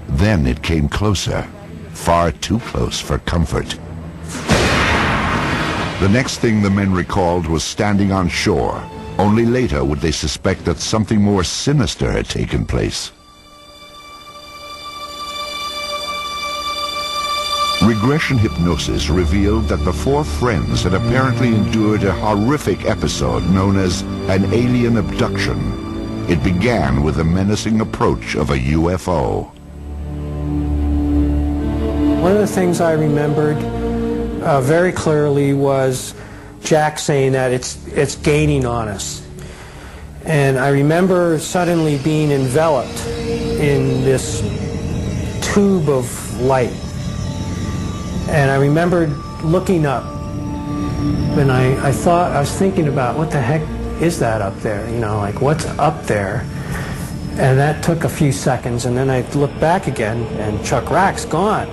Then it came closer, far too close for comfort. The next thing the men recalled was standing on shore. Only later would they suspect that something more sinister had taken place. Regression hypnosis revealed that the four friends had apparently endured a horrific episode known as an alien abduction. It began with the menacing approach of a UFO. One of the things I remembered very clearly was Jack saying that it's gaining on us. And I remember suddenly being enveloped in this tube of light. And I remembered looking up, and I was thinking about, what the heck is that up there? You know, like, what's up there? And that took a few seconds, and then I looked back again, and Chuck Rack's gone.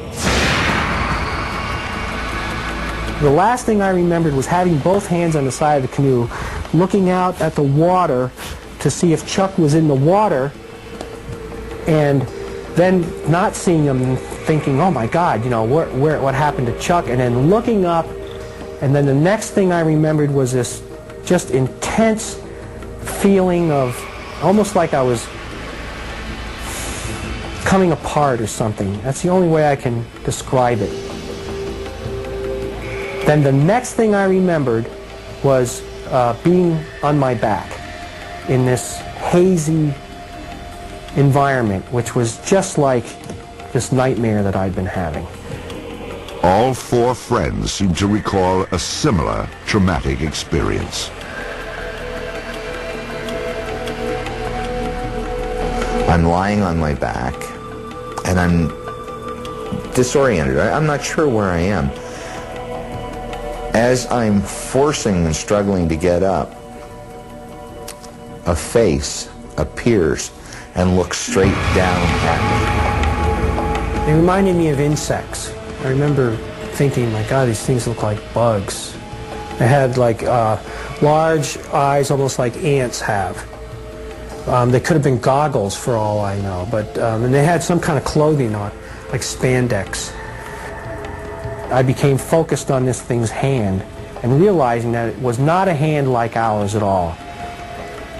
The last thing I remembered was having both hands on the side of the canoe, looking out at the water to see if Chuck was in the water, and then not seeing him and thinking, oh my God, you know, what happened to Chuck? And then looking up, and then the next thing I remembered was this just intense feeling of almost like I was coming apart or something. That's the only way I can describe it. Then the next thing I remembered was being on my back in this hazy environment, which was just like this nightmare that I'd been having. All four friends seemed to recall a similar traumatic experience. I'm lying on my back, and I'm disoriented. I'm not sure where I am. As I'm forcing and struggling to get up, a face appears and looks straight down at me. It reminded me of insects. I remember thinking, my God, these things look like bugs. They had like large eyes, almost like ants have. They could have been goggles for all I know, but and they had some kind of clothing on, like spandex. I became focused on this thing's hand and realizing that it was not a hand like ours at all.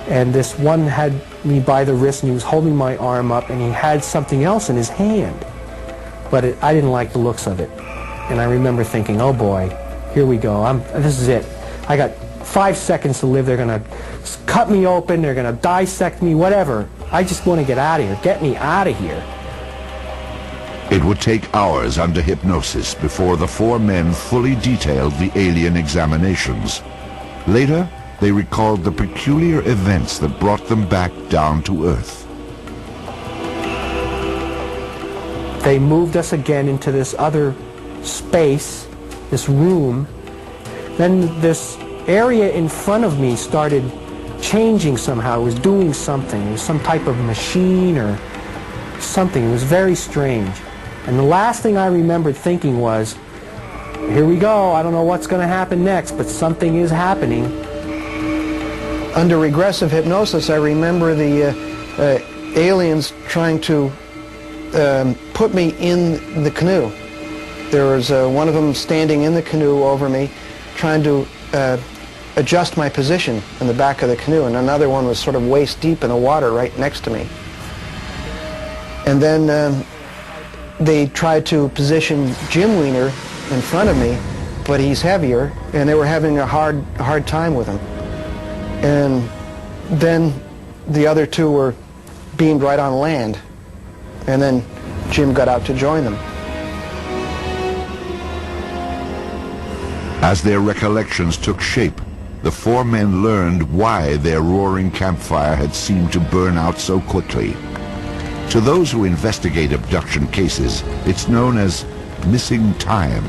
And this one had me by the wrist, and he was holding my arm up, and he had something else in his hand. But I didn't like the looks of it. And I remember thinking, oh boy, here we go. This is it. I got 5 seconds to live. They're going to cut me open. They're going to dissect me, whatever. I just want to get out of here. Get me out of here. It would take hours under hypnosis before the four men fully detailed the alien examinations. Later, they recalled the peculiar events that brought them back down to Earth. They moved us again into this other space, this room. Then this area in front of me started changing somehow. It was doing something. It was some type of machine or something. It was very strange. And the last thing I remembered thinking was, here we go, I don't know what's going to happen next, but something is happening. Under regressive hypnosis, I remember the aliens trying to put me in the canoe. There was one of them standing in the canoe over me, trying to adjust my position in the back of the canoe, and another one was sort of waist deep in the water right next to me. And then they tried to position Jim Wiener in front of me, but he's heavier, and they were having a hard time with him. And then the other two were beamed right on land, and then Jim got out to join them. As their recollections took shape, the four men learned why their roaring campfire had seemed to burn out so quickly. To those who investigate abduction cases, it's known as missing time.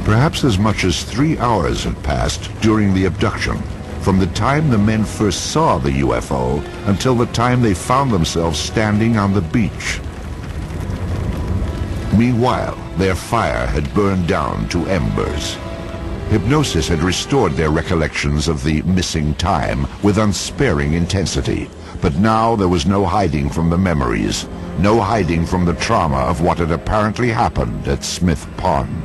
Perhaps as much as 3 hours had passed during the abduction, from the time the men first saw the UFO until the time they found themselves standing on the beach. Meanwhile, their fire had burned down to embers. Hypnosis had restored their recollections of the missing time with unsparing intensity. But now there was no hiding from the memories, no hiding from the trauma of what had apparently happened at Smith Pond.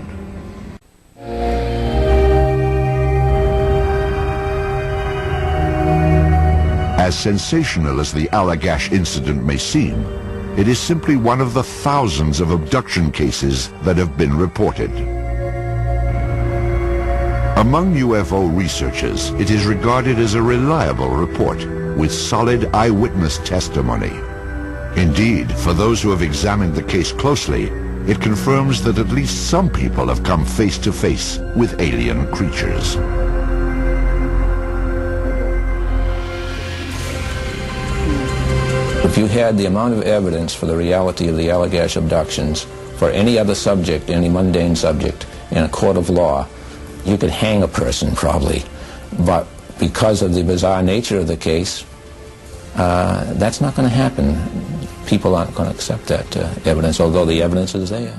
As sensational as the Allagash incident may seem, it is simply one of the thousands of abduction cases that have been reported. Among UFO researchers, it is regarded as a reliable report with solid eyewitness testimony. Indeed, for those who have examined the case closely, it confirms that at least some people have come face to face with alien creatures. If you had the amount of evidence for the reality of the Allagash abductions for any other subject, any mundane subject, in a court of law, you could hang a person probably. But because of the bizarre nature of the case, that's not going to happen. People aren't going to accept that evidence, although the evidence is there.